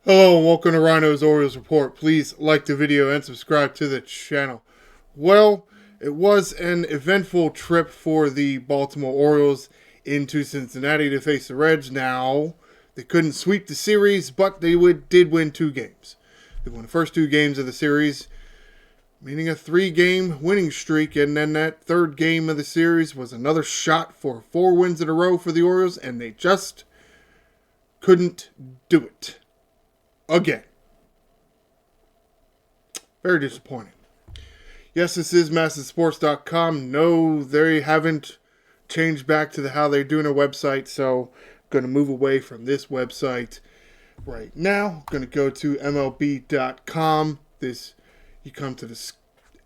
Hello and welcome to Ryno's Orioles Report. Please like the video and subscribe to the channel. Well, it was an eventful trip for the Baltimore Orioles into Cincinnati to face the Reds. Now, they couldn't sweep the series, but they did win 2 games. They won the first 2 games of the series, meaning a 3-game winning streak, and then that third game of the series was another shot for 4 wins in a row for the Orioles, and they just couldn't do it. Again. Very disappointing. Yes, this is MassiveSports.com. No, they haven't changed back to how they're doing a website, so I'm going to move away from this website right now. I'm going to go to MLB.com. You come to the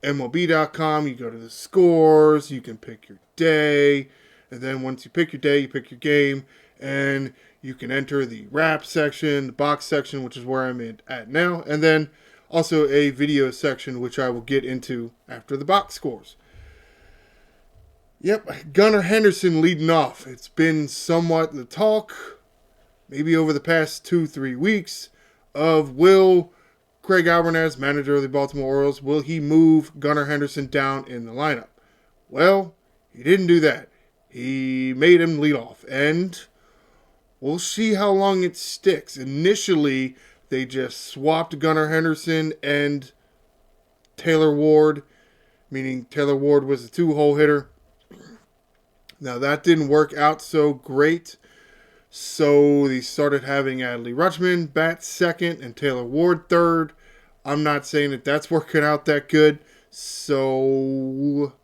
MLB.com, you go to the scores, you can pick your day, and then once you pick your day, you pick your game, and you can enter the wrap section, the box section, which is where I'm at now, and then also a video section, which I will get into after the box scores. Yep, Gunnar Henderson leading off. It's been somewhat the talk, maybe over the past 2-3 weeks, of will Craig Albertaz, manager of the Baltimore Orioles, will he move Gunnar Henderson down in the lineup? Well, he didn't do that. He made him lead off, and we'll see how long it sticks. Initially, they just swapped Gunnar Henderson and Taylor Ward, meaning Taylor Ward was a 2-hole hitter. Now, that didn't work out so great, so they started having Adley Rutschman bat second and Taylor Ward third. I'm not saying that that's working out that good, so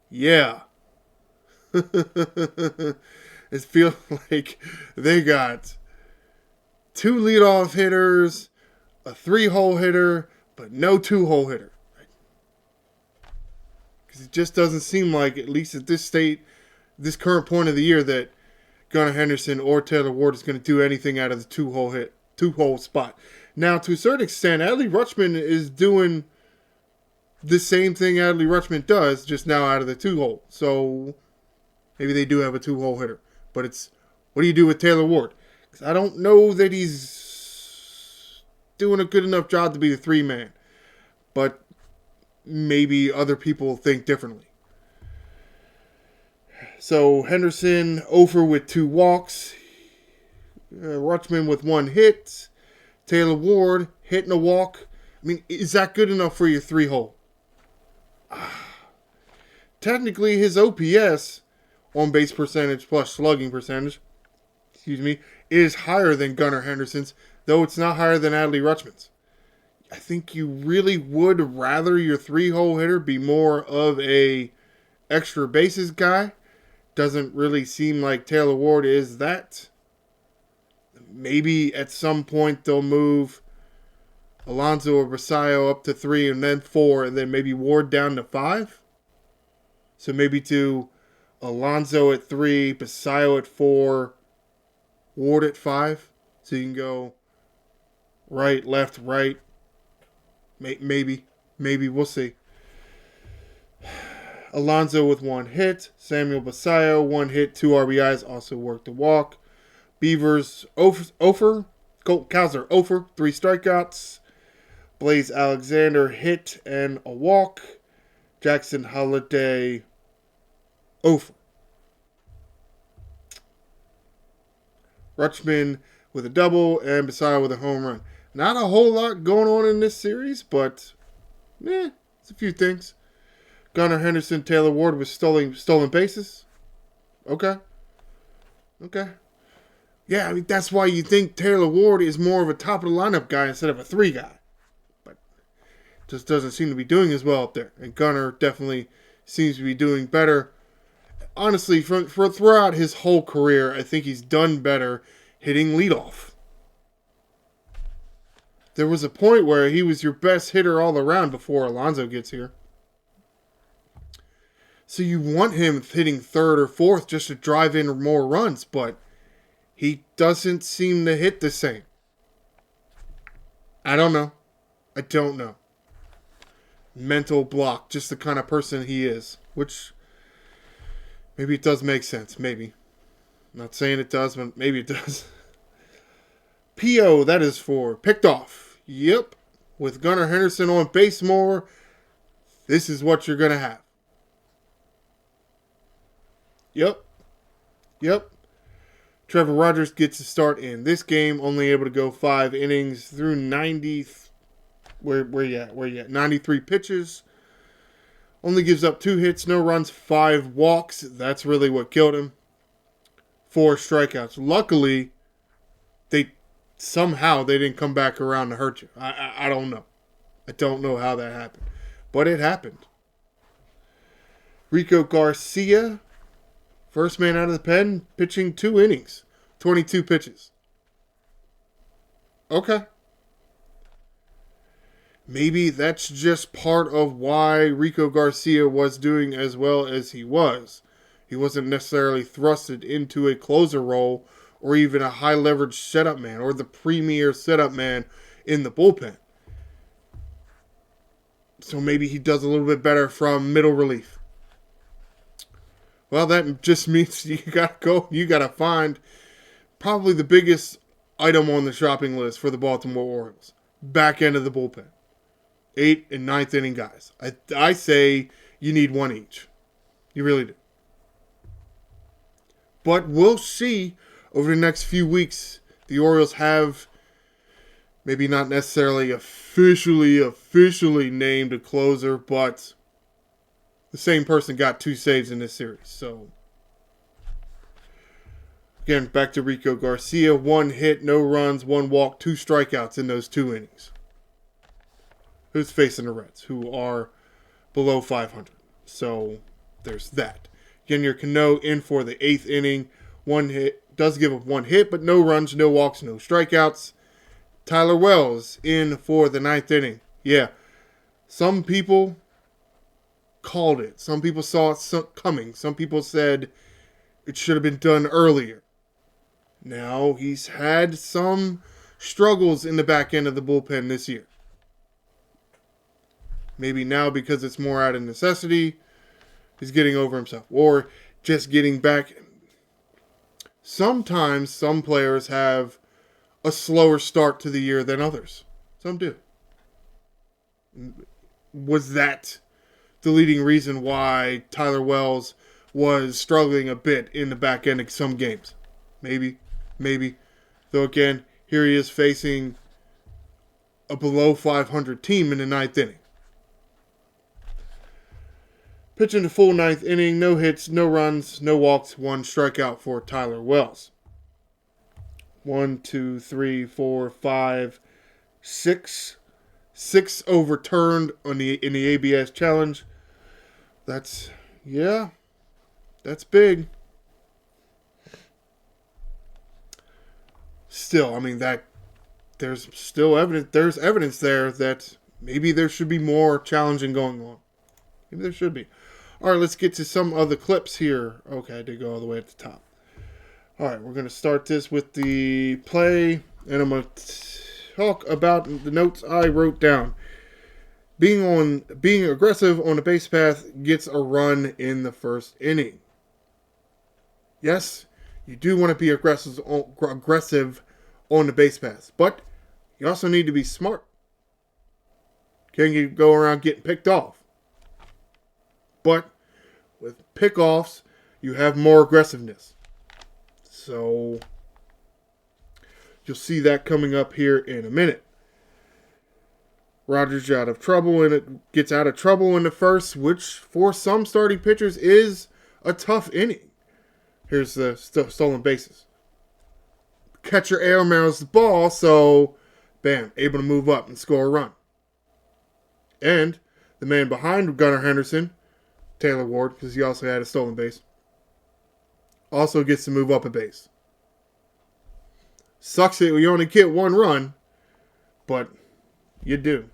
yeah. It feels like they got 2 leadoff hitters, a 3-hole hitter, but no 2-hole hitter. Because it just doesn't seem like, at least at this current point of the year, that Gunnar Henderson or Taylor Ward is going to do anything out of the 2-hole spot. Now, to a certain extent, Adley Rutschman is doing the same thing Adley Rutschman does, just now out of the 2-hole. So maybe they do have a 2-hole hitter. But it's, what do you do with Taylor Ward? Because I don't know that he's doing a good enough job to be the 3-man. But maybe other people think differently. So Henderson over with 2 walks. Rutschman with 1 hit. Taylor Ward hitting a walk. I mean, is that good enough for your 3-hole? Technically, his OPS, on base percentage plus slugging percentage, is higher than Gunnar Henderson's, though it's not higher than Adley Rutschman's. I think you really would rather your 3-hole hitter be more of a extra bases guy. Doesn't really seem like Taylor Ward is that. Maybe at some point they'll move Alonso or Basayo up to 3 and then 4, and then maybe Ward down to 5. So maybe to Alonso at 3, Basayo at 4, Ward at 5. So you can go right, left, right. Maybe. We'll see. Alonso with 1 hit. Samuel Basayo, 1 hit, 2 RBIs. Also worked the walk. Beavers, Ofer. Colt Kowser, Ofer. 3 strikeouts. Blaze Alexander, hit and a walk. Jackson Holiday, Ofer. Rutschman with a double and Basayo with a home run. Not a whole lot going on in this series, but it's a few things. Gunnar Henderson, Taylor Ward with stolen bases. Okay. Yeah, I mean, that's why you think Taylor Ward is more of a top-of-the-lineup guy instead of a 3 guy. But just doesn't seem to be doing as well up there. And Gunnar definitely seems to be doing better. Honestly, for throughout his whole career, I think he's done better hitting leadoff. There was a point where he was your best hitter all around before Alonso gets here. So you want him hitting 3rd or 4th just to drive in more runs, but he doesn't seem to hit the same. I don't know. Mental block, just the kind of person he is, which maybe it does make sense. Maybe. I'm not saying it does, but maybe it does. PO, that is for picked off. Yep. With Gunnar Henderson on base more, this is what you're going to have. Yep. Trevor Rogers gets a start in this game, only able to go 5 innings through 90. Where you at? 93 pitches. Only gives up 2 hits, no runs, 5 walks. That's really what killed him. 4 strikeouts. Luckily, they didn't come back around to hurt you. I don't know. I don't know how that happened. But it happened. Rico Garcia, first man out of the pen, pitching 2 innings. 22 pitches. Okay. Maybe that's just part of why Rico Garcia was doing as well as he was. He wasn't necessarily thrusted into a closer role or even a high leverage setup man or the premier setup man in the bullpen. So maybe he does a little bit better from middle relief. Well, that just means you gotta find probably the biggest item on the shopping list for the Baltimore Orioles. Back end of the bullpen. 8th and 9th inning guys. I say you need 1 each. You really do. But we'll see over the next few weeks. The Orioles have maybe not necessarily officially named a closer, but the same person got 2 saves in this series. So, again, back to Rico Garcia. 1 hit, no runs, 1 walk, 2 strikeouts in those 2 innings. Who's facing the Reds, who are below 500. So, there's that. Yennier Cano in for the 8th inning. 1 hit. Does give up 1 hit, but no runs, no walks, no strikeouts. Tyler Wells in for the 9th inning. Yeah. Some people called it. Some people saw it coming. Some people said it should have been done earlier. Now, he's had some struggles in the back end of the bullpen this year. Maybe now because it's more out of necessity, he's getting over himself. Or just getting back. Sometimes some players have a slower start to the year than others. Some do. Was that the leading reason why Tyler Wells was struggling a bit in the back end of some games? Maybe. Though again, here he is facing a below 500 team in the 9th inning. Pitching the full 9th inning, no hits, no runs, no walks, 1 strikeout for Tyler Wells. 1, 2, 3, 4, 5, 6. 6 overturned in the ABS challenge. That's big. Still, I mean, there's still evidence. There's evidence there that maybe there should be more challenging going on. Maybe there should be. All right, let's get to some of the clips here. Okay, I did go all the way at the top. All right, we're going to start this with the play, and I'm going to talk about the notes I wrote down. Being aggressive on the base path gets a run in the 1st inning. Yes, you do want to be aggressive on the base paths, but you also need to be smart. Can't you go around getting picked off? But with pickoffs, you have more aggressiveness. So you'll see that coming up here in a minute. Rogers gets out of trouble in the 1st, which for some starting pitchers is a tough inning. Here's the stolen bases. Catcher airmails the ball, so bam, able to move up and score a run. And the man behind Gunnar Henderson, Taylor Ward, because he also had a stolen base, also gets to move up a base. Sucks that we only get 1 run, but you do.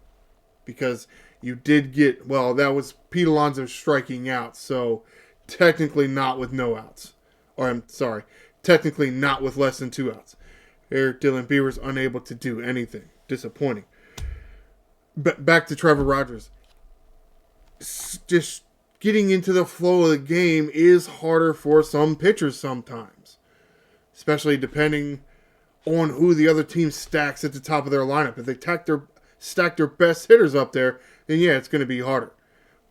Because you did get, well, that was Pete Alonso striking out, so technically not with no outs. Or, I'm sorry, technically not with less than 2 outs. Here, Dylan Beaver's unable to do anything. Disappointing. Back to Trevor Rogers. Just getting into the flow of the game is harder for some pitchers sometimes. Especially depending on who the other team stacks at the top of their lineup. If they stack their best hitters up there, then yeah, it's going to be harder.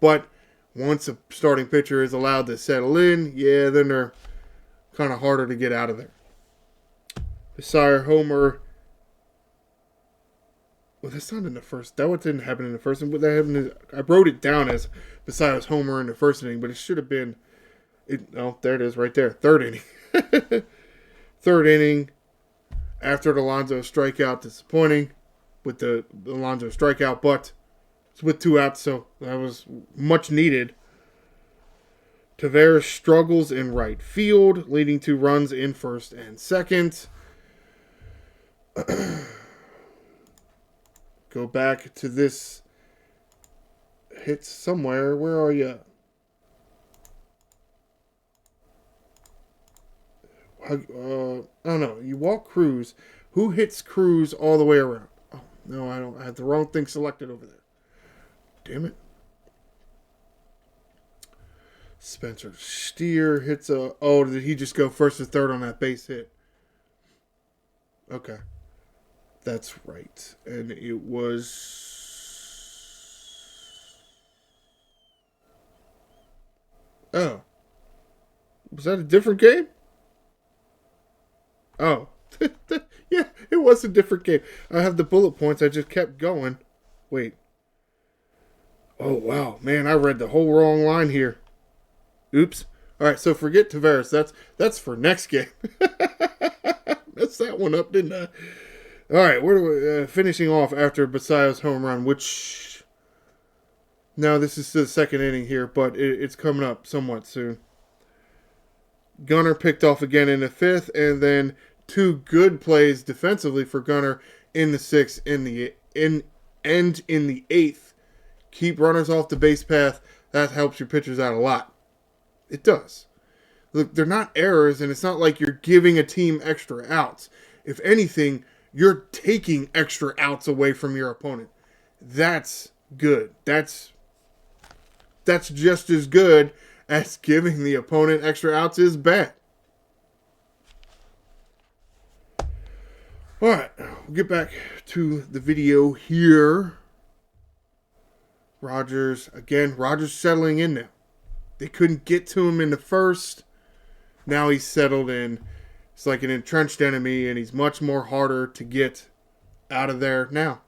But once a starting pitcher is allowed to settle in, yeah, then they're kind of harder to get out of there. Sire homer. Well, that's not in the first. That what didn't happen in the first. What that happened is I wrote it down as Basayo's homer in the first inning, but it should have been. Oh, there it is, right there. Third inning. Third inning. After the Alonso strikeout, disappointing with the Alonso strikeout, but it's with 2 outs, so that was much needed. Taveras struggles in right field, leading to runs in first and second. Go back to this hit somewhere. Where are you? I don't know. You walk Cruz. Who hits Cruz all the way around? Oh, no, I don't. I had the wrong thing selected over there. Damn it. Spencer Steer hits a... Oh, did he just go first or third on that base hit? Okay. That's right. And it was... Oh. Was that a different game? Oh. Yeah, it was a different game. I have the bullet points. I just kept going. Wait. Oh, wow. Man, I read the whole wrong line here. Oops. All right, so forget Taveras. That's for next game. Messed that one up, didn't I? All right, we're finishing off after Basayo's home run, which... Now, this is the second inning here, but it's coming up somewhat soon. Gunnar picked off again in the 5th, and then 2 good plays defensively for Gunnar in the 6th and in the 8th. Keep runners off the base path. That helps your pitchers out a lot. It does. Look, they're not errors, and it's not like you're giving a team extra outs. If anything, you're taking extra outs away from your opponent. That's good. That's just as good as giving the opponent extra outs is bad. All right, we'll get back to the video here. Rogers settling in now. They couldn't get to him in the first. Now he's settled in. It's like an entrenched enemy, and he's much more harder to get out of there now.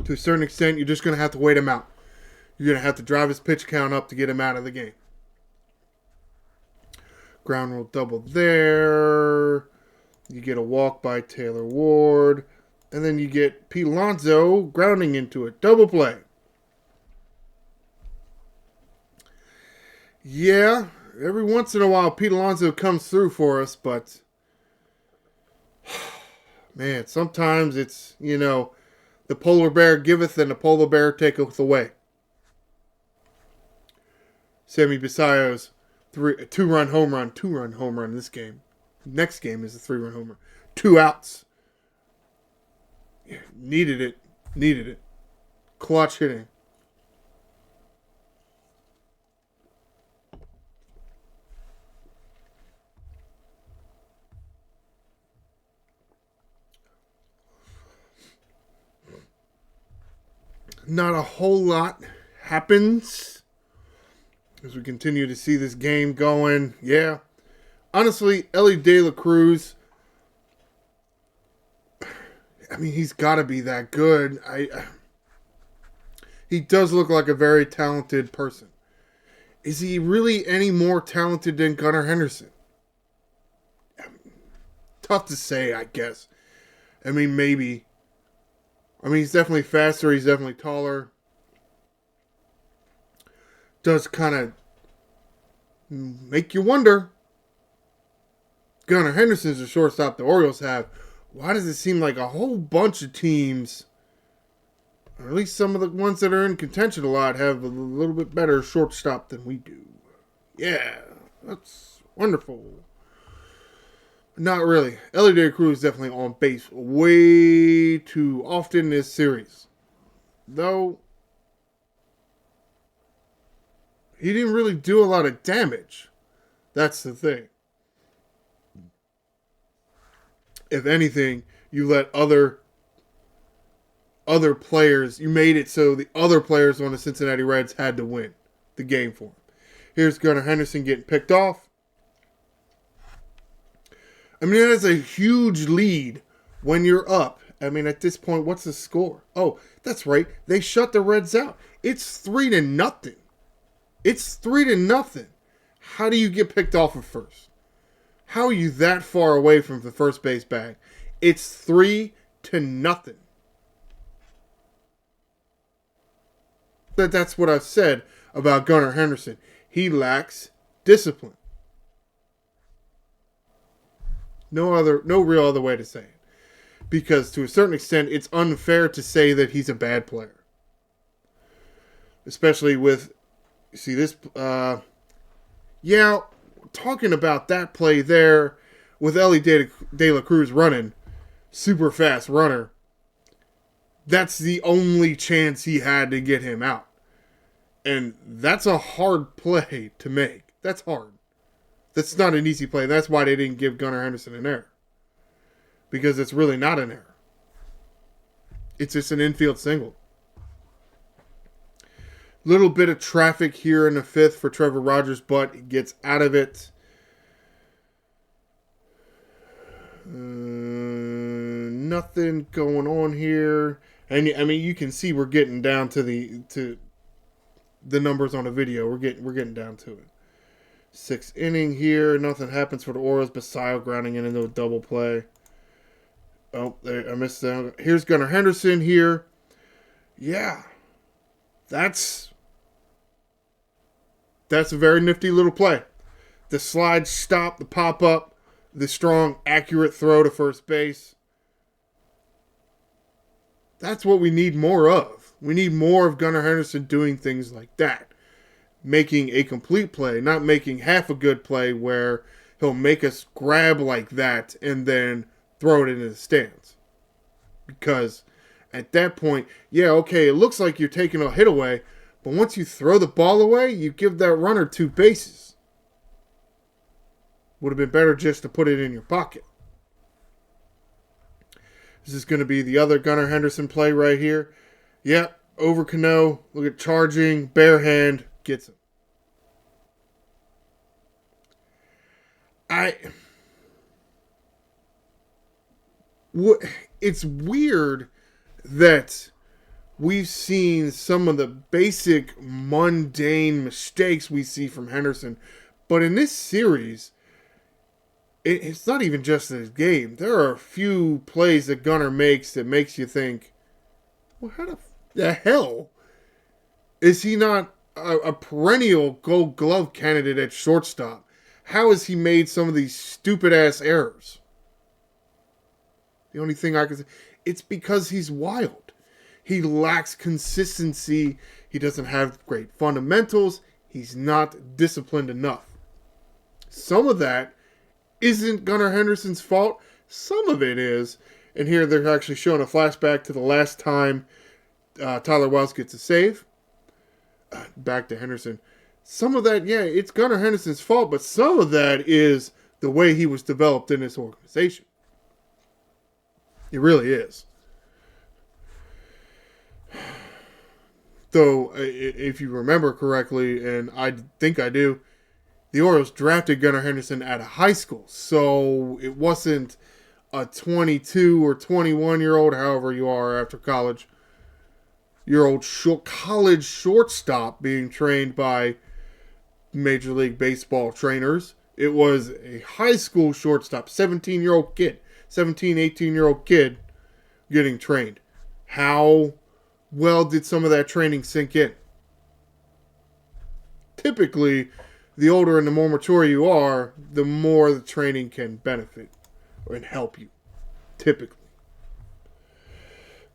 To a certain extent, you're just going to have to wait him out. You're going to have to drive his pitch count up to get him out of the game. Ground rule double there. You get a walk by Taylor Ward. And then you get Pete Alonso grounding into it. Double play. Yeah, every once in a while Pete Alonso comes through for us, but man, sometimes it's, the polar bear giveth and the polar bear taketh away. Sammy Basayo's 2-run home run this game. Next game is a 3-run home run. 2 outs. Yeah, needed it. Clutch hitting. Not a whole lot happens as we continue to see this game going. Yeah. Honestly, Ellie De La Cruz, I mean, he's got to be that good. He does look like a very talented person. Is he really any more talented than Gunnar Henderson? Tough to say, I guess. I mean, maybe. I mean, he's definitely faster. He's definitely taller. Does kind of make you wonder. Gunnar Henderson's the shortstop the Orioles have. Why does it seem like a whole bunch of teams, or at least some of the ones that are in contention a lot, have a little bit better shortstop than we do? Yeah, that's wonderful. Not really. Ellie De La Cruz is definitely on base way too often this series. Though, he didn't really do a lot of damage. That's the thing. If anything, you let other players, you made it so the other players on the Cincinnati Reds had to win the game for him. Here's Gunnar Henderson getting picked off. I mean, that is a huge lead when you're up. I mean, at this point, what's the score? Oh, that's right. They shut the Reds out. It's 3-0. It's 3-0. How do you get picked off at first? How are you that far away from the first base bag? It's 3-0. That's what I've said about Gunnar Henderson. He lacks discipline. No real other way to say it. Because to a certain extent, it's unfair to say that he's a bad player. Especially with, see this, talking about that play there with Ellie De La Cruz running, super fast runner. That's the only chance he had to get him out. And that's a hard play to make. That's hard. That's not an easy play. That's why they didn't give Gunnar Henderson an error. Because it's really not an error. It's just an infield single. Little bit of traffic here in the fifth for Trevor Rogers, but he gets out of it. Nothing going on here. And I mean, you can see we're getting down to the numbers on the video. We're getting down to it. 6th inning here. Nothing happens for the Orioles. Basayo grounding into a double play. Oh, there, I missed that. Here's Gunnar Henderson here. Yeah. That's a very nifty little play. The slide stop, the pop up, the strong, accurate throw to first base. That's what we need more of. We need more of Gunnar Henderson doing things like that. Making a complete play, not making half a good play where he'll make us grab like that and then throw it into the stands. Because at that point, yeah, okay, it looks like you're taking a hit away, but once you throw the ball away, you give that runner 2 bases. Would have been better just to put it in your pocket. This is going to be the other Gunnar Henderson play right here. Yep, over Cano. Look at charging, bare hand, gets him. It's weird that we've seen some of the basic mundane mistakes we see from Henderson, but in this series, it's not even just this game. There are a few plays that Gunnar makes that makes you think, well, how the hell is he not a perennial Gold Glove candidate at shortstop? How has he made some of these stupid-ass errors? The only thing I can say, it's because he's wild. He lacks consistency. He doesn't have great fundamentals. He's not disciplined enough. Some of that isn't Gunnar Henderson's fault. Some of it is. And here they're actually showing a flashback to the last time Tyler Wells gets a save. Back to Henderson. Some of that, yeah, it's Gunnar Henderson's fault, but some of that is the way he was developed in this organization. It really is. Though, if you remember correctly, and I think I do, the Orioles drafted Gunnar Henderson out of high school. So it wasn't a 22 or 21-year-old, however you are after college, college shortstop being trained by Major League Baseball trainers. It was a high school shortstop, 17-year-old kid, 17, 18-year-old kid getting trained. How well did some of that training sink in? Typically, the older and the more mature you are, the more the training can benefit and help you. Typically.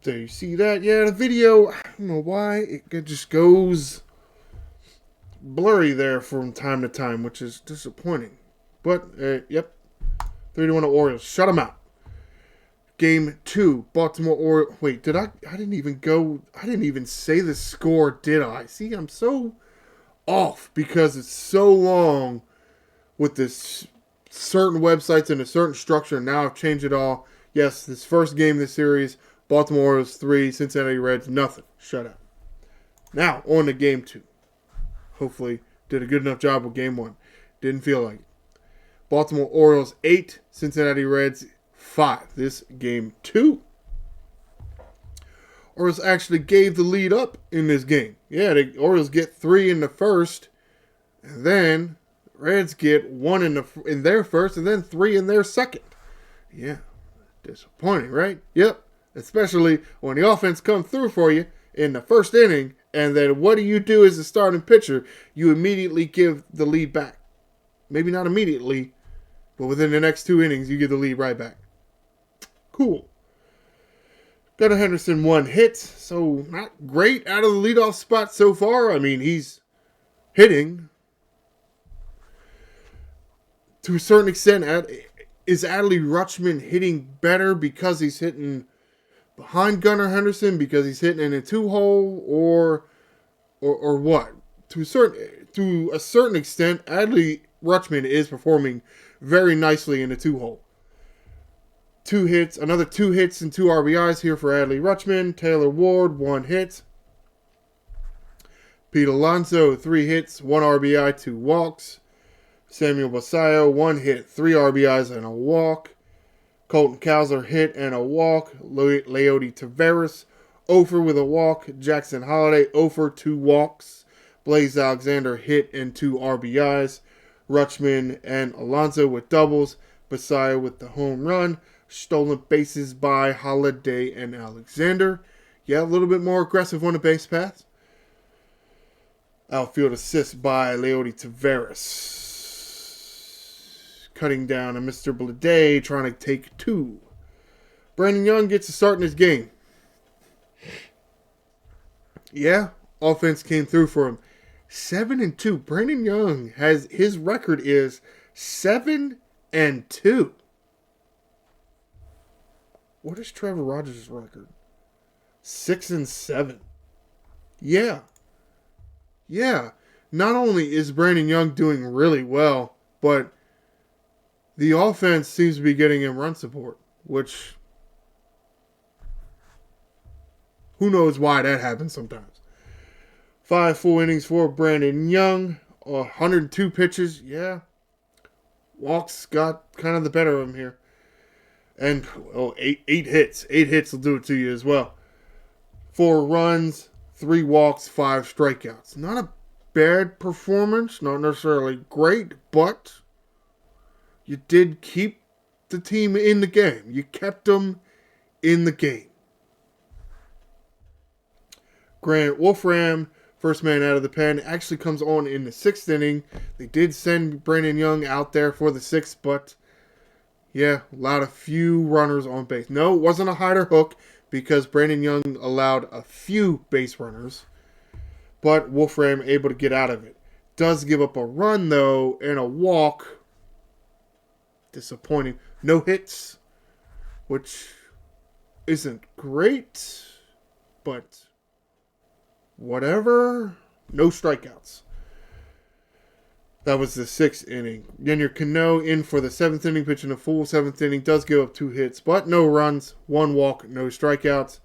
So you see that? Yeah, the video, I don't know why, it just goes blurry there from time to time, which is disappointing. But, yep. 3-1 Orioles. Shut them out. Game 2, Baltimore Orioles. Wait, I didn't even say the score, did I? See, I'm so off because it's so long with this certain websites and a certain structure now have changed it all. Yes, this first game of the series, Baltimore Orioles 3, Cincinnati Reds, nothing. Shut up. Now, on to game 2. Hopefully, did a good enough job with game 1. Didn't feel like it. Baltimore Orioles 8, Cincinnati Reds 5. This game 2. Orioles actually gave the lead up in this game. Yeah, the Orioles get 3 in the first, and then Reds get 1 in their first, and then 3 in their second. Yeah, disappointing, right? Yep, especially when the offense comes through for you in the first inning, and then what do you do as a starting pitcher? You immediately give the lead back. Maybe not immediately, but within the next 2 innings, you give the lead right back. Cool. Gunnar Henderson 1 hit, so not great out of the leadoff spot so far. I mean, he's hitting. To a certain extent, is Adley Rutschman hitting better because he's hitting behind Gunnar Henderson, because he's hitting in a 2-hole, or what? To a certain extent, Adley Rutschman is performing very nicely in a 2-hole. 2 hits, another 2 hits and 2 RBIs here for Adley Rutschman. Taylor Ward, 1 hit. Pete Alonso, 3 hits, 1 RBI, 2 walks. Samuel Basallo, 1 hit, 3 RBIs and a walk. Colton Cowser, hit and a walk. Leody Taveras, 0 with a walk. Jackson Holliday, 0 2 walks. Blaze Alexander, hit and 2 RBIs. Rutschman and Alonso with doubles. Basallo with the home run. Stolen bases by Holliday and Alexander. Yeah, a little bit more aggressive on the base paths. Outfield assist by Leody Taveras. Cutting down a Mr. Blade, trying to take 2. Brandon Young gets a start in this game. Yeah, offense came through for him. 7-2. Brandon Young his record is 7-2. What is Trevor Rogers' record? 6-7. Yeah. Not only is Brandon Young doing really well, but the offense seems to be getting him run support, which who knows why that happens sometimes. 5 full innings for Brandon Young. 102 pitches. Yeah. Walks got kind of the better of him here. And 8 hits. 8 hits will do it to you as well. 4 runs, 3 walks, 5 strikeouts. Not a bad performance. Not necessarily great, but you did keep the team in the game. You kept them in the game. Grant Wolfram, first man out of the pen, actually comes on in the 6th inning. They did send Brandon Young out there for the 6th, but yeah, allowed a few runners on base. No, it wasn't a hider hook because Brandon Young allowed a few base runners, but Wolfram able to get out of it. Does give up a run, though, and a walk. Disappointing. No hits, which isn't great, but whatever. No strikeouts. That was the 6th inning. Yennier Cano in for the 7th inning, pitching a full 7th inning. Does give up 2 hits, but no runs, 1 walk, no strikeouts.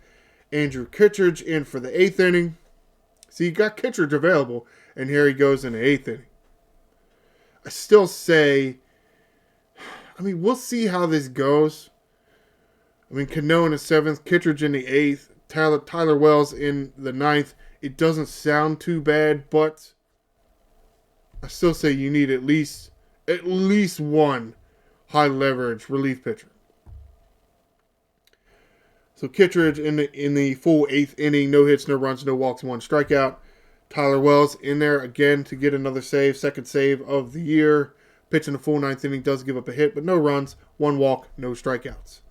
Andrew Kittredge in for the 8th inning. So you got Kittredge available, and here he goes in the 8th inning. I still say, we'll see how this goes. Cano in the 7th, Kittredge in the 8th, Tyler Wells in the 9th. It doesn't sound too bad, but I still say you need at least one high leverage relief pitcher. So Kittredge in the full 8th inning, no hits, no runs, no walks, 1 strikeout. Tyler Wells in there again to get another save, 2nd save of the year. Pitching the full 9th inning, does give up a hit, but no runs, 1 walk, no strikeouts.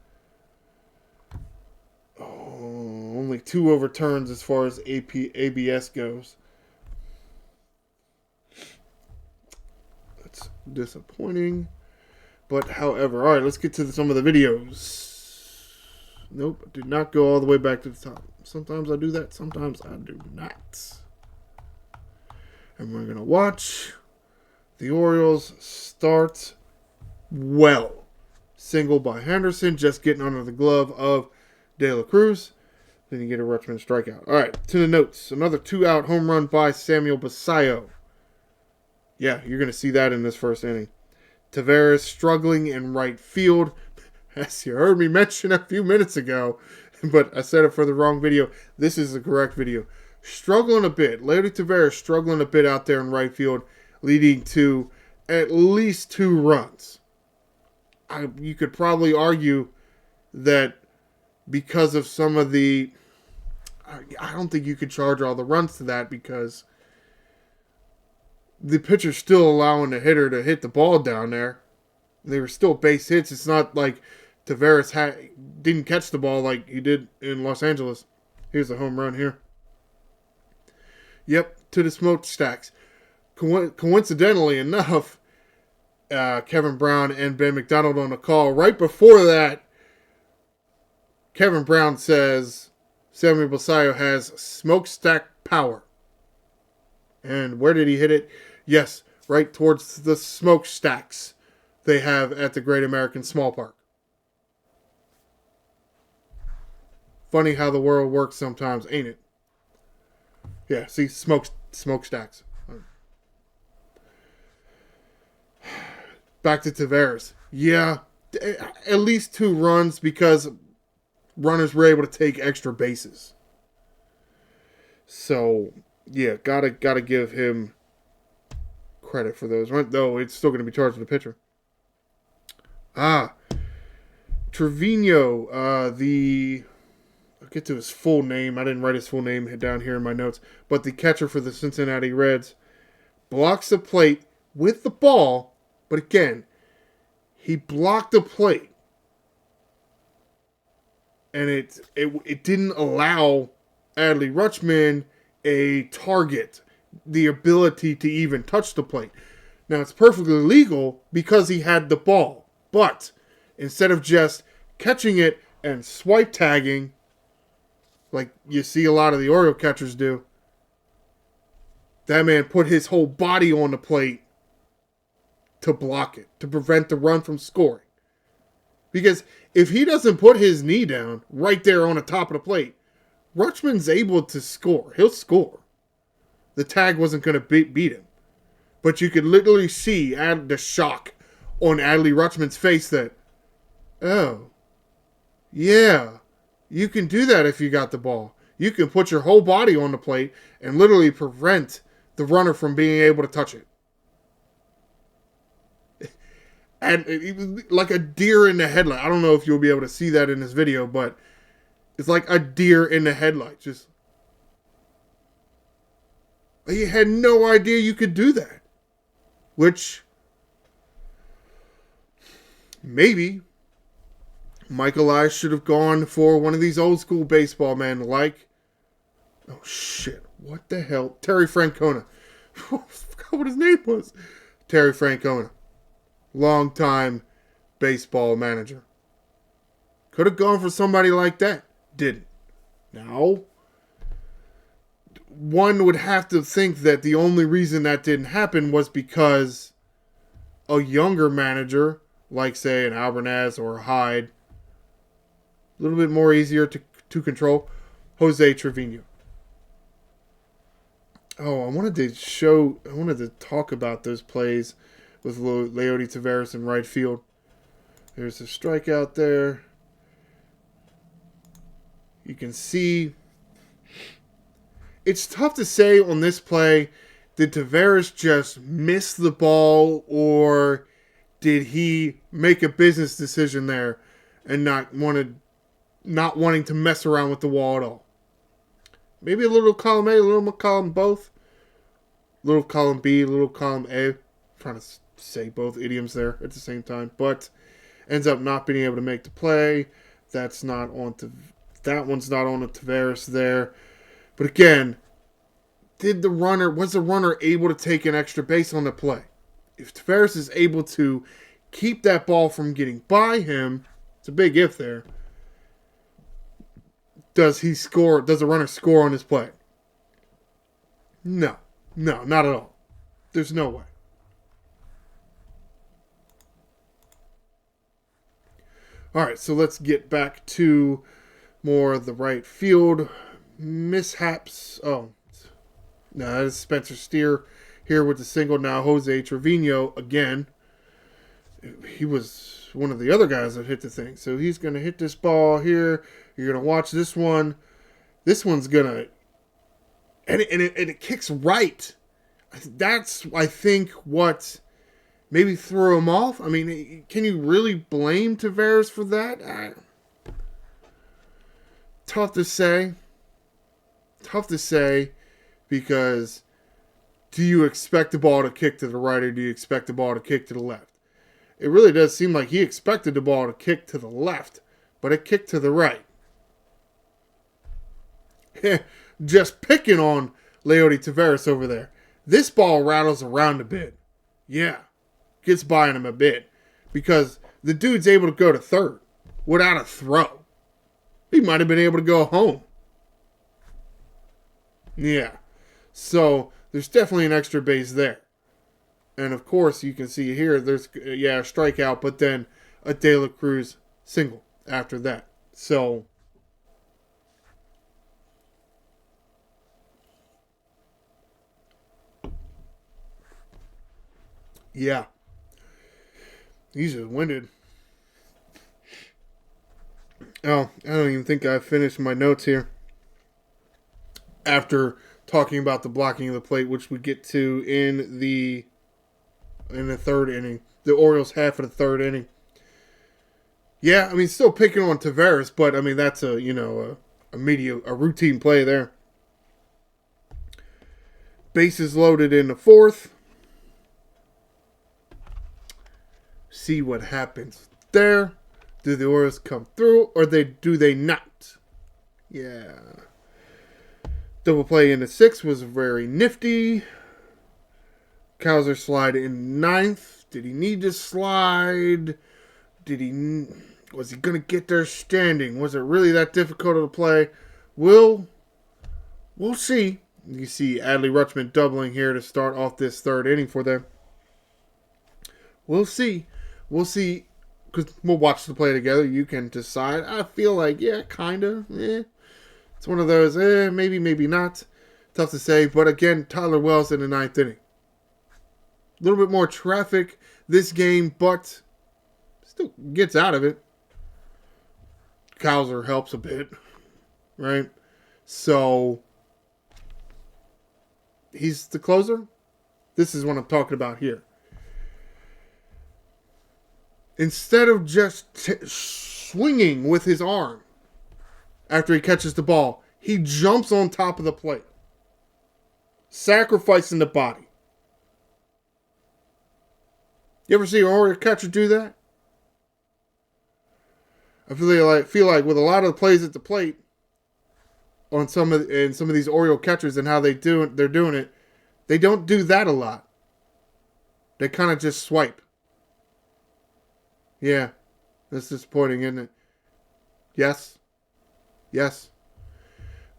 Only 2 overturns as far as ABS goes. That's disappointing. But however, all right, let's get to some of the videos. Nope, I did not go all the way back to the top. Sometimes I do that, sometimes I do not. And we're going to watch the Orioles start well. Single by Henderson, just getting under the glove of De La Cruz. Then you get a Rutschman strikeout. All right, to the notes. Another 2-out home run by Samuel Basallo. Yeah, you're going to see that in this first inning. Taveras struggling in right field. As you heard me mention a few minutes ago, but I said it for the wrong video. This is the correct video. Struggling a bit. Leody Taveras struggling a bit out there in right field, leading to at least 2 runs. You could probably argue that because of some of the... I don't think you could charge all the runs to that because the pitcher's still allowing the hitter to hit the ball down there. They were still base hits. It's not like Taveras didn't catch the ball like he did in Los Angeles. Here's a home run here. Yep, to the smokestacks. Coincidentally enough, Kevin Brown and Ben McDonald on the call. Right before that, Kevin Brown says Samuel Basallo has smokestack power. And where did he hit it? Yes, right towards the smokestacks they have at the Great American Small Park. Funny how the world works sometimes, ain't it? Yeah, see, smokestacks. Back to Taveras. Yeah, at least 2 runs because runners were able to take extra bases. So, yeah, gotta give him credit for those. Though it's still going to be charged to the pitcher. Trevino, I'll get to his full name. I didn't write his full name down here in my notes. But the catcher for the Cincinnati Reds blocks the plate with the ball. But again, he blocked the plate. And it didn't allow Adley Rutschman a target, the ability to even touch the plate. Now, it's perfectly legal because he had the ball. But instead of just catching it and swipe tagging, like you see a lot of the Orioles catchers do, that man put his whole body on the plate to block it, to prevent the run from scoring. Because if he doesn't put his knee down right there on the top of the plate, Rutschman's able to score. He'll score. The tag wasn't going to beat him. But you could literally see the shock on Adley Rutschman's face that, oh, yeah, you can do that if you got the ball. You can put your whole body on the plate and literally prevent the runner from being able to touch it. And it was like a deer in the headlight. I don't know if you'll be able to see that in this video, but it's like a deer in the headlight. Just, you had no idea you could do that. Which, maybe Michael Elias should have gone for one of these old school baseball men like, oh shit, what the hell? Terry Francona. I forgot what his name was. Terry Francona. Long-time baseball manager. Could have gone for somebody like that. Didn't. Now, one would have to think that the only reason that didn't happen was because a younger manager, like say an Albernaz or a Hyde, a little bit more easier to control, Jose Trevino. Oh, I wanted to talk about those plays with Leody Taveras in right field. There's a strikeout there. You can see. It's tough to say on this play, did Taveras just miss the ball or did he make a business decision there and not wanting to mess around with the wall at all? Maybe a little column A, a little column both. Little column B, little column A. I'm trying to say both idioms there at the same time, but ends up not being able to make the play. That one's not on the Taveras there. But again, was the runner able to take an extra base on the play? If Taveras is able to keep that ball from getting by him, it's a big if there. Does he score? Does the runner score on this play? No, not at all. There's no way. All right, so let's get back to more of the right field mishaps. Oh, no, that is Spencer Steer here with the single. Now Jose Trevino again. He was one of the other guys that hit the thing. So he's going to hit this ball here. You're going to watch this one. This one's going to... And it kicks right. That's, I think, what maybe threw him off. I mean, can you really blame Taveras for that? Tough to say. Tough to say, because do you expect the ball to kick to the right or do you expect the ball to kick to the left? It really does seem like he expected the ball to kick to the left, but it kicked to the right. Just picking on Leody Taveras over there. This ball rattles around a bit. Yeah, gets by him a bit, because the dude's able to go to third without a throw. He might have been able to go home. Yeah. So there's definitely an extra base there. And of course, you can see here, there's, a strikeout, but then a De La Cruz single after that. So, yeah. He's just winded. Oh, I don't even think I finished my notes here. After talking about the blocking of the plate, which we get to in the third inning. The Orioles half of the third inning. Yeah, I mean, still picking on Taveras, but I mean, that's a routine play there. Bases loaded in the fourth. See what happens there. Do the Orioles come through, or do they not? Yeah. Double play in the sixth was very nifty. Cowser slide in ninth. Did he need to slide? Was he going to get there standing? Was it really that difficult to play? We'll see. You see Adley Rutschman doubling here to start off this third inning for them. We'll see. We'll see. Because we'll watch the play together. You can decide. I feel like, yeah, kind of. It's one of those, maybe, maybe not. Tough to say. But again, Tyler Wells in the ninth inning. A little bit more traffic this game, but still gets out of it. Cowser helps a bit, right? So, he's the closer. This is what I'm talking about here. Instead of just swinging with his arm after he catches the ball, he jumps on top of the plate, sacrificing the body. You ever see an Oriole catcher do that? I feel like with a lot of the plays at the plate on some of these Oriole catchers and how they're doing it, they don't do that a lot. They kind of just swipe. Yeah, that's disappointing, isn't it? Yes.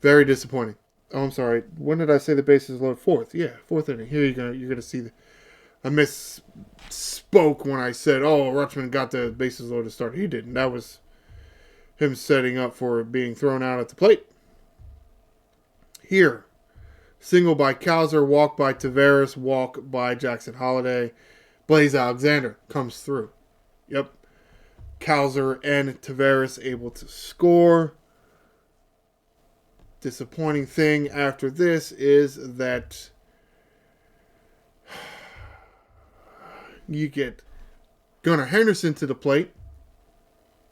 Very disappointing. Oh, I'm sorry. When did I say the bases loaded? Fourth. Yeah, fourth inning. Here you're gonna see I misspoke when I said, Rutschman got the bases loaded start. He didn't. That was him setting up for being thrown out at the plate. Here, single by Cowser, walk by Taveras, walk by Jackson Holliday. Blaze Alexander comes through. Yep. Cowser and Taveras able to score. Disappointing thing after this is that you get Gunnar Henderson to the plate.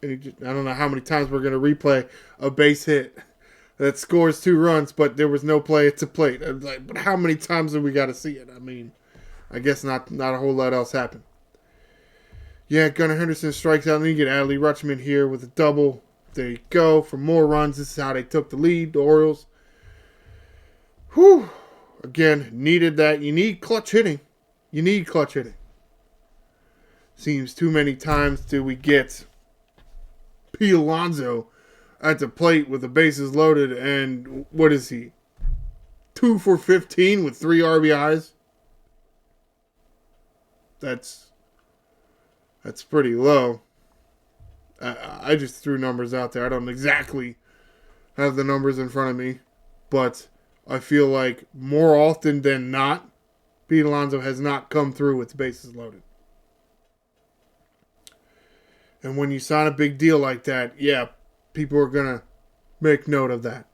And I don't know how many times we're going to replay a base hit that scores 2 runs, but there was no play at the plate. But how many times have we got to see it? I mean, I guess not a whole lot else happened. Yeah, Gunnar Henderson strikes out, and then you get Adley Rutschman here with a double. There you go. For more runs, this is how they took the lead, the Orioles. Whew. Again, needed that. You need clutch hitting. Seems too many times do we get Pete Alonso at the plate with the bases loaded, and what is he? 2 for 15 with 3 RBIs? That's pretty low. I just threw numbers out there. I don't exactly have the numbers in front of me, but I feel like more often than not, Pete Alonso has not come through with the bases loaded. And when you sign a big deal like that, yeah, people are going to make note of that.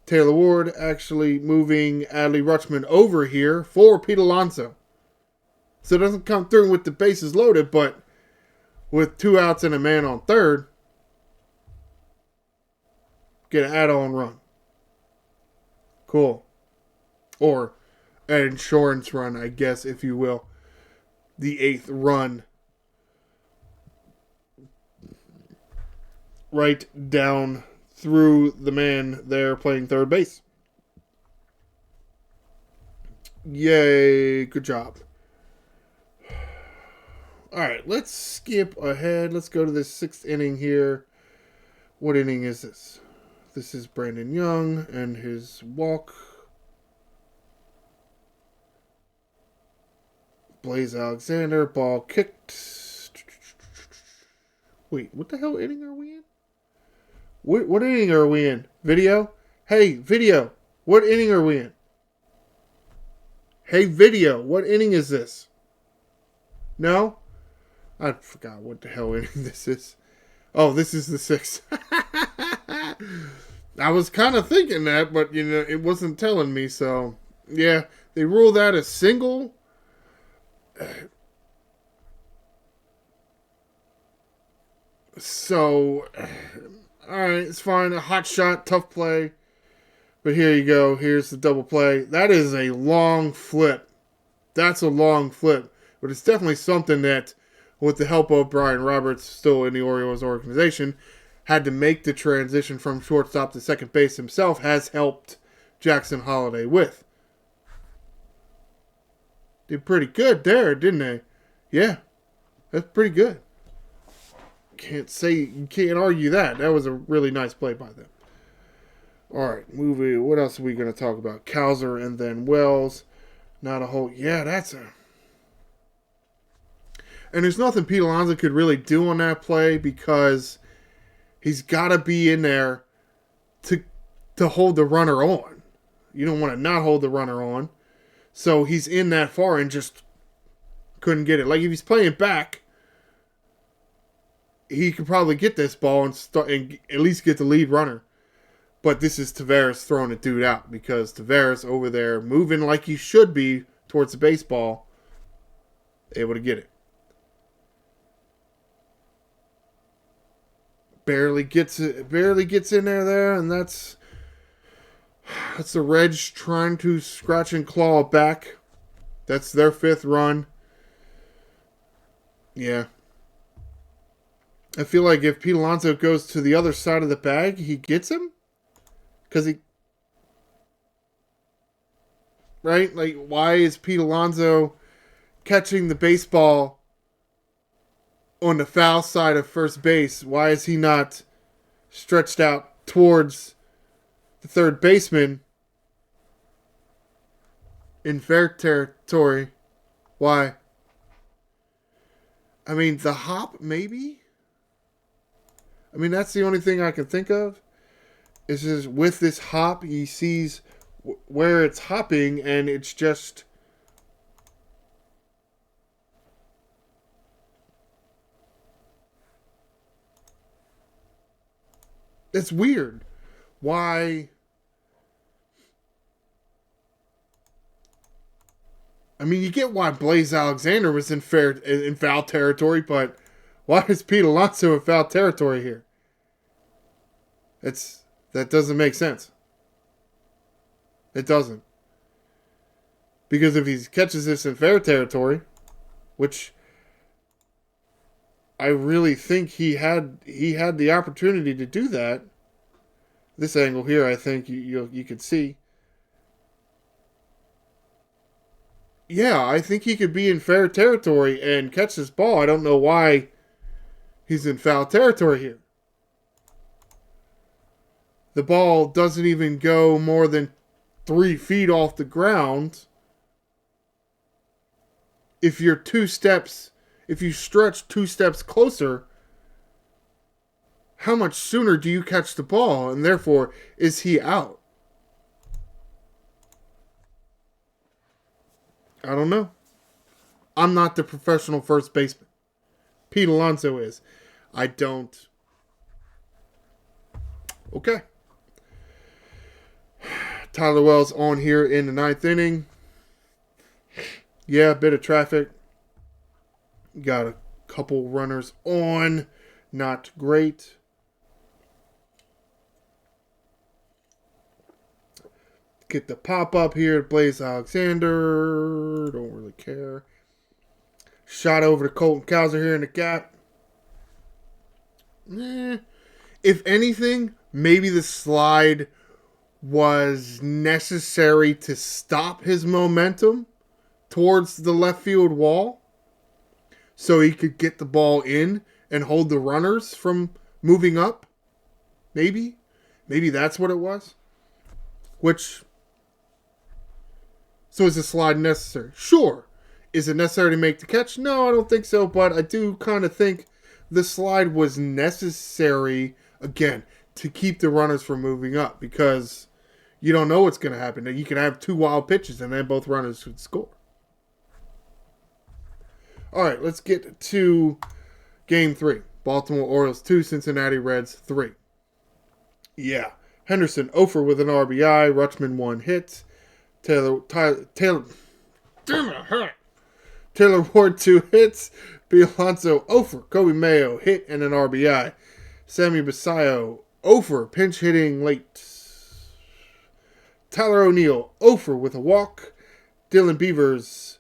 Taylor Ward actually moving Adley Rutschman over here for Pete Alonso. So it doesn't come through with the bases loaded, but with 2 outs and a man on third, get an add-on run. Cool. Or an insurance run, I guess, if you will. The 8th run. Right down through the man there playing third base. Yay, good job. Alright, let's skip ahead. Let's go to this 6th inning here. What inning is this? This is Brandon Young and his walk. Blaze Alexander, ball kicked. Wait, what the hell inning are we in? What inning are we in? Video? Hey, video. What inning are we in? Hey, video. What inning is this? No? I forgot what the hell inning this is. Oh, this is the 6th. I was kind of thinking that, but, it wasn't telling me, so... Yeah, they ruled that a single. So... Alright, it's fine. A hot shot, tough play. But here you go. Here's the double play. That is a long flip. That's a long flip. But it's definitely something that, with the help of Brian Roberts, still in the Orioles organization, had to make the transition from shortstop to second base himself, has helped Jackson Holliday with. Did pretty good there, didn't they? Yeah, that's pretty good. You can't argue that. That was a really nice play by them. Alright, movie. What else are we going to talk about? Cowser and then Wells. Not a whole... Yeah, that's a... And there's nothing Pete Alonso could really do on that play because he's got to be in there to hold the runner on. You don't want to not hold the runner on. So he's in that far and just couldn't get it. Like if he's playing back, he could probably get this ball and start and at least get the lead runner. But this is Taveras throwing the dude out because Taveras over there moving like he should be towards the baseball, able to get it. Barely gets in there, and that's the Reds trying to scratch and claw back. That's their 5th run. Yeah. I feel like if Pete Alonso goes to the other side of the bag, he gets him. Because he... Right? Like, why is Pete Alonso catching the baseball on the foul side of first base? Why is he not stretched out towards the third baseman in fair territory? Why? I mean, the hop, maybe? I mean, that's the only thing I can think of. Is just with this hop, he sees where it's hopping, and it's just... It's weird. Why? I mean, you get why Blaze Alexander was in foul territory, but why is Pete Alonso in foul territory here? That doesn't make sense. It doesn't. Because if he catches this in fair territory, which I really think he had the opportunity to do that. This angle here, I think you could see. Yeah, I think he could be in fair territory and catch this ball. I don't know why he's in foul territory here. The ball doesn't even go more than 3 feet off the ground. If you stretch 2 steps closer, how much sooner do you catch the ball? And therefore, is he out? I don't know. I'm not the professional first baseman. Pete Alonso is. I don't. Okay. Tyler Wells on here in the ninth inning. Yeah, a bit of traffic. Got a couple runners on. Not great. Get the pop up here to Blaze Alexander. Don't really care. Shot over to Colton Cowser here in the gap. If anything, maybe the slide was necessary to stop his momentum towards the left field wall so he could get the ball in and hold the runners from moving up. Maybe that's what it was. So is the slide necessary? Sure. Is it necessary to make the catch? No, I don't think so, but I do kind of think the slide was necessary, again, to keep the runners from moving up, because you don't know what's going to happen. You can have two wild pitches and then both runners would score. All right, let's get to Game 3. Baltimore Orioles 2, Cincinnati Reds 3. Yeah. Henderson 0 with an RBI. Rutschman 1 hit. Taylor Ward 2 hits. B. Alonso 0. Kobe Mayo hit and an RBI. Sammy Basayo 0 pinch hitting late. Tyler O'Neill 0 with a walk. Dylan Beavers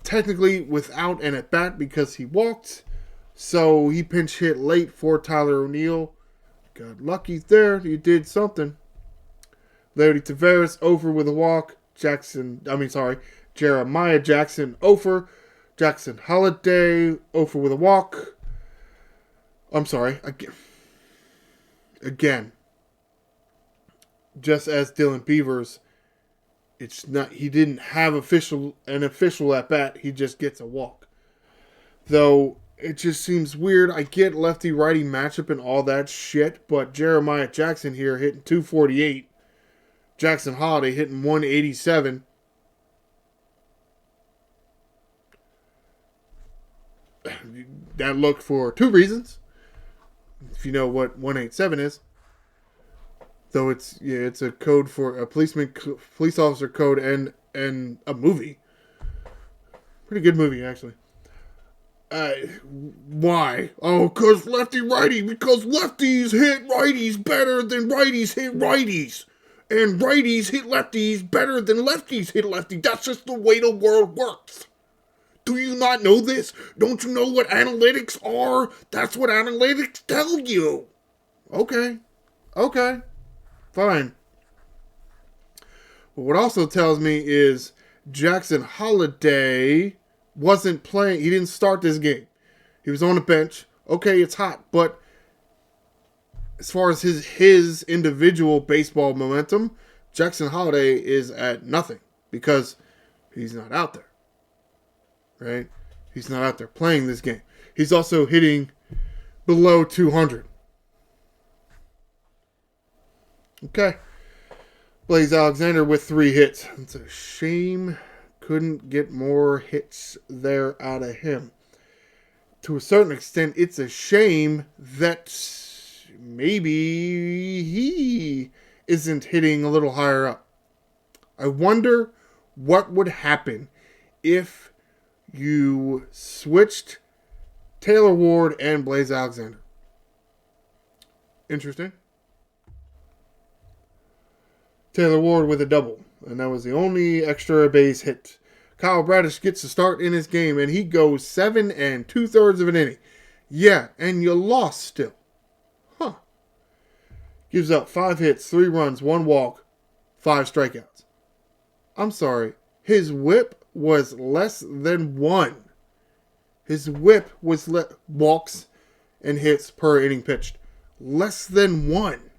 technically without an at-bat because he walked. So he pinch hit late for Tyler O'Neill. Got lucky there. He did something. Larry Taveras 0 with a walk. Jeremiah Jackson 0. Jackson Holiday 0 with a walk. I'm sorry. Again. Just as Dylan Beavers, it's not. He didn't have an official at bat. He just gets a walk. Though it just seems weird. I get lefty righty matchup and all that shit, but Jeremiah Jackson here hitting 248. Jackson Holiday hitting 187. That looked for two reasons. If you know what 187 is. Though it's a code for a police officer code and a movie. Pretty good movie, actually. Why? Oh, because lefty-righty. Because lefties hit righties better than righties hit righties. And righties hit lefties better than lefties hit lefties. That's just the way the world works. Do you not know this? Don't you know what analytics are? That's what analytics tell you. Okay. Fine. But what also tells me is Jackson Holiday wasn't playing. He didn't start this game. He was on the bench. Okay, it's hot. But as far as his individual baseball momentum, Jackson Holiday is at nothing because he's not out there. Right? He's not out there playing this game. He's also hitting below 200. Okay. Blaze Alexander with 3 hits. It's a shame. Couldn't get more hits there out of him. To a certain extent, it's a shame that maybe he isn't hitting a little higher up. I wonder what would happen if you switched Taylor Ward and Blaze Alexander. Interesting. Taylor Ward with a double, and that was the only extra base hit. Kyle Bradish gets a start in his game, and he goes 7 2/3 of an inning. Yeah, and you lost still. Huh. Gives up 5 hits, 3 runs, 1 walk, 5 strikeouts. I'm sorry. His whip was less than 1. His whip was walks and hits per inning pitched. Less than 1.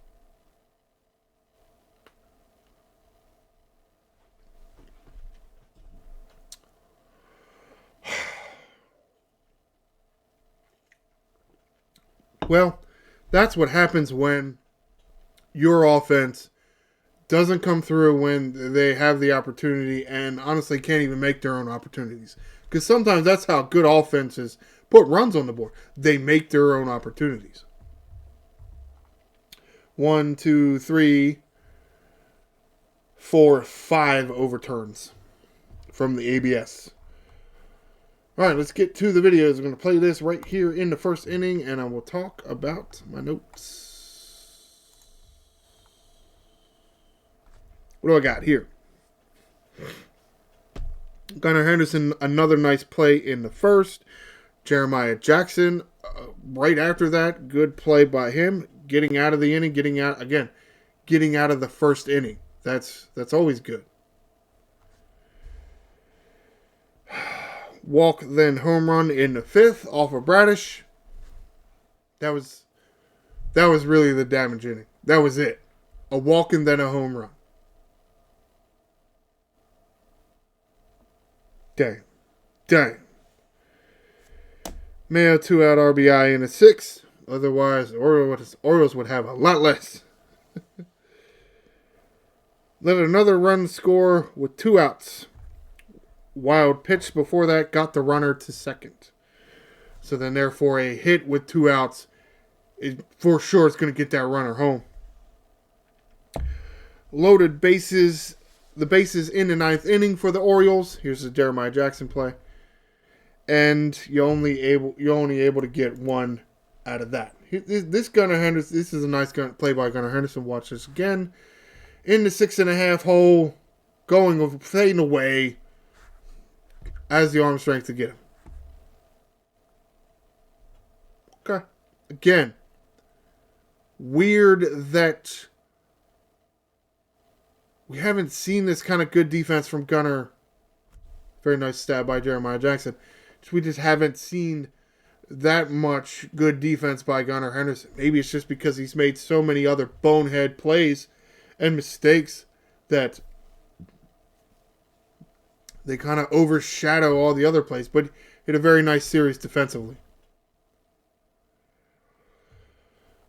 Well, that's what happens when your offense doesn't come through when they have the opportunity and honestly can't even make their own opportunities. Because sometimes that's how good offenses put runs on the board. They make their own opportunities. 1, 2, 3, 4, 5 overturns from the ABS. All right, let's get to the videos. I'm going to play this right here in the first inning, and I will talk about my notes. What do I got here? Gunnar Henderson, another nice play in the first. Jeremiah Jackson, right after that, good play by him. Getting out of the inning, getting out of the first inning. That's always good. Walk, then home run in the fifth off of Bradish. That was really the damage inning. That was it. A walk and then a home run. Dang. Mayo 2-out RBI in the sixth. Otherwise, the Orioles would have a lot less. Let another run score with 2 outs. Wild pitch before that got the runner to second. So then, therefore, a hit with 2 outs, for sure it's going to get that runner home. Loaded bases, the bases in the 9th inning for the Orioles. Here's the Jeremiah Jackson play. And you're only able to get 1 out of that. This Gunnar Henderson, this is a nice play by Gunnar Henderson. Watch this again. In the 6.5 hole, fading away. Has the arm strength to get him. Okay. Again, weird that we haven't seen this kind of good defense from Gunnar. Very nice stab by Jeremiah Jackson. We just haven't seen that much good defense by Gunnar Henderson. Maybe it's just because he's made so many other bonehead plays and mistakes that they kind of overshadow all the other plays. But he had a very nice series defensively.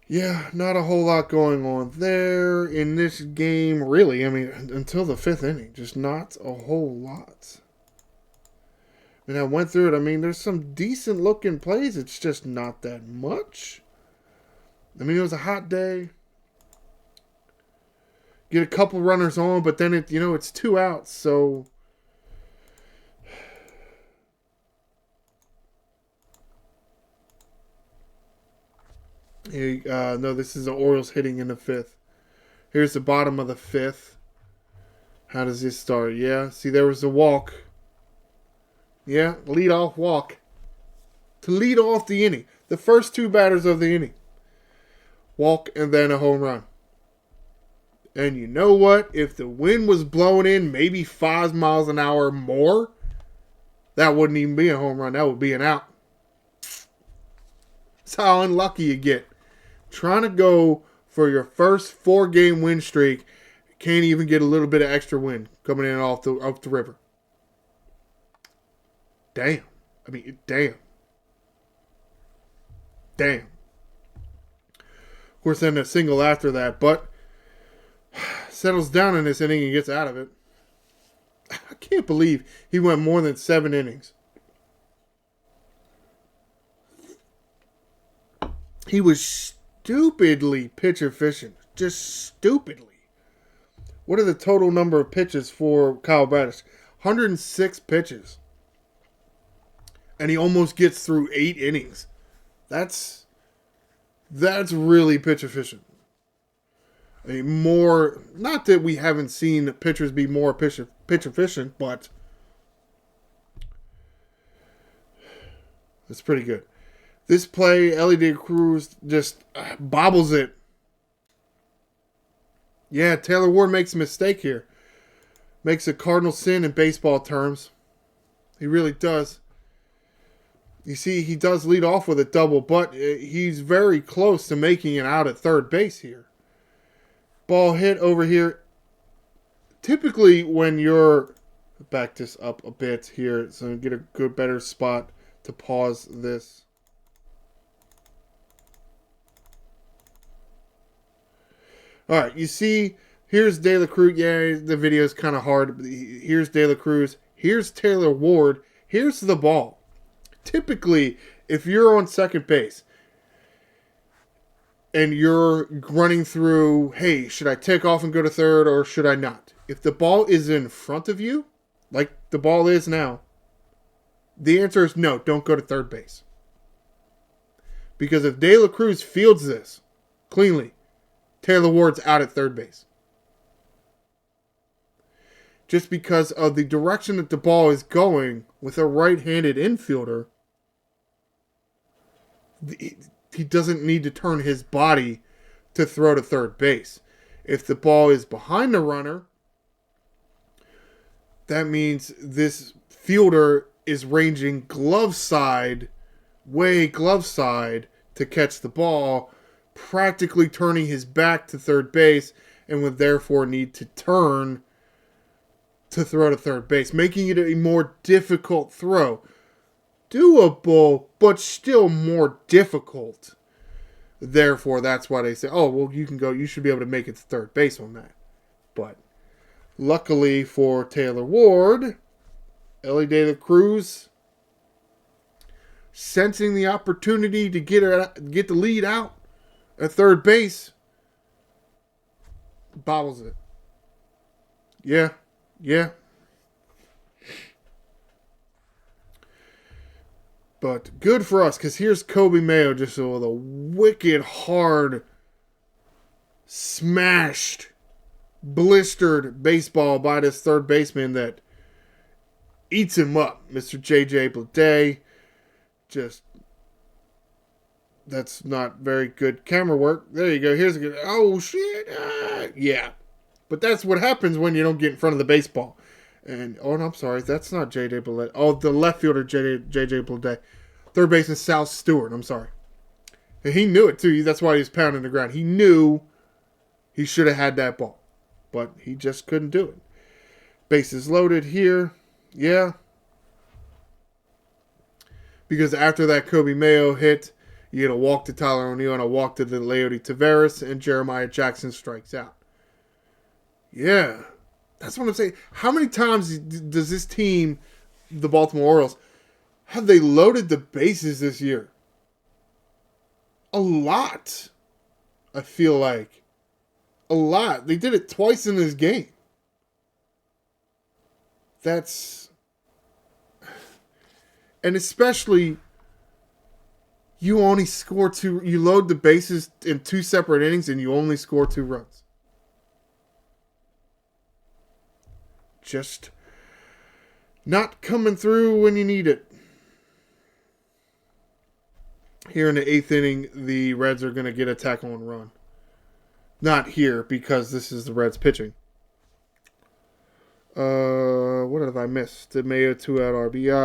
Yeah, not a whole lot going on there in this game, really. I mean, until the 5th inning, just not a whole lot. And I went through it. I mean, there's some decent looking plays. It's just not that much. I mean, it was a hot day. Get a couple runners on, but then it's 2 outs, so no, this is the Orioles hitting in the 5th. Here's the bottom of the 5th. How does this start? Yeah, see, there was a walk. Yeah, lead-off walk. To lead off the inning. The first 2 batters of the inning. Walk and then a home run. And you know what? If the wind was blowing in maybe 5 miles an hour more, that wouldn't even be a home run. That would be an out. That's how unlucky you get. Trying to go for your first 4-game win streak, can't even get a little bit of extra wind coming in off the river. Damn. I mean, damn. Of course, then a single after that, but settles down in this inning and gets out of it. I can't believe he went more than 7 innings. He was stupidly pitch efficient. Just stupidly. What are the total number of pitches for Kyle Bradish? 106 pitches. And he almost gets through 8 innings. That's really pitch efficient. I mean, more, not that we haven't seen pitchers be more pitch efficient, but it's pretty good. This play, Ellie De Cruz just bobbles it. Yeah, Taylor Ward makes a mistake here. Makes a cardinal sin in baseball terms. He really does. You see, he does lead off with a double, but he's very close to making it out at third base here. Ball hit over here. Typically, when you're... Back this up a bit here so get a better spot to pause this. All right, you see, here's De La Cruz. Yeah, the video is kind of hard. Here's De La Cruz. Here's Taylor Ward. Here's the ball. Typically, if you're on second base and you're running through, hey, should I take off and go to third or should I not? If the ball is in front of you, like the ball is now, the answer is no, don't go to third base. Because if De La Cruz fields this cleanly, Taylor Ward's out at third base. Just because of the direction that the ball is going with a right-handed infielder, he doesn't need to turn his body to throw to third base. If the ball is behind the runner, that means this fielder is ranging glove side to catch the ball, practically turning his back to third base, and would therefore need to turn to throw to third base, making it a more difficult throw. Doable, but still more difficult. Therefore, that's why they say, oh, well, you should be able to make it to third base on that. But luckily for Taylor Ward, Elly De La Cruz, sensing the opportunity to get the lead out at third base, bobbles it. Yeah. But good for us, because here's Kobe Mayo just with a wicked hard, smashed, blistered baseball by this third baseman that eats him up. Mr. J.J. Bleday. Just, that's not very good camera work. There you go. Here's a good, oh shit. Yeah. But that's what happens when you don't get in front of the baseball. And, oh, no, I'm sorry. That's not J.J. Bleday. Oh, the left fielder, J.J. Bleday. Third baseman, Sal Stewart. I'm sorry. And he knew it, too. That's why he was pounding the ground. He knew he should have had that ball. But he just couldn't do it. Bases loaded here. Yeah. Because after that Kobe Mayo hit, you get a walk to Tyler O'Neill and a walk to the Leody Taveras, and Jeremiah Jackson strikes out. Yeah. That's what I'm saying. How many times does this team, the Baltimore Orioles, have they loaded the bases this year? A lot. I feel like. A lot. They did it twice in this game. That's... And especially, you only score two... You load the bases in two separate innings and you only score 2 runs. Just not coming through when you need it. Here in the 8th inning, the Reds are going to get a tackle and run. Not here, because this is the Reds pitching. What have I missed? The Mayo 2-out RBI.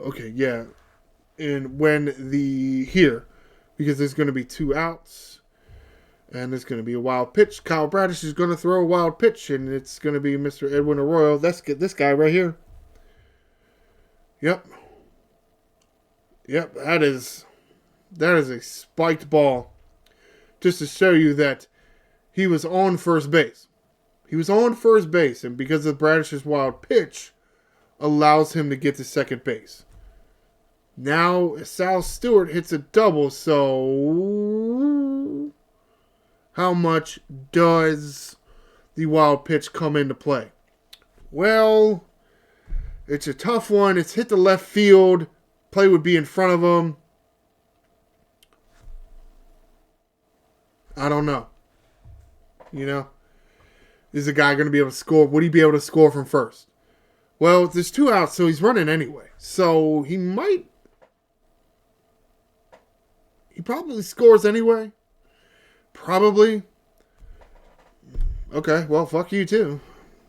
Okay, yeah. And here, because there's going to be 2 outs, and there's going to be a wild pitch. Kyle Bradish is going to throw a wild pitch, and it's going to be Mr. Edwin Arroyo. That's this guy right here. Yep, that is a spiked ball. Just to show you that he was on first base. He was on first base, and because of Bradish's wild pitch, allows him to get to second base. Now, Sal Stewart hits a double, so how much does the wild pitch come into play? Well, it's a tough one. It's hit the left field. Play would be in front of him. I don't know. You know? Is the guy going to be able to score? Would he be able to score from first? Well, there's 2 outs, so he's running anyway. So he might... He probably scores anyway. Probably. Okay, well, fuck you too.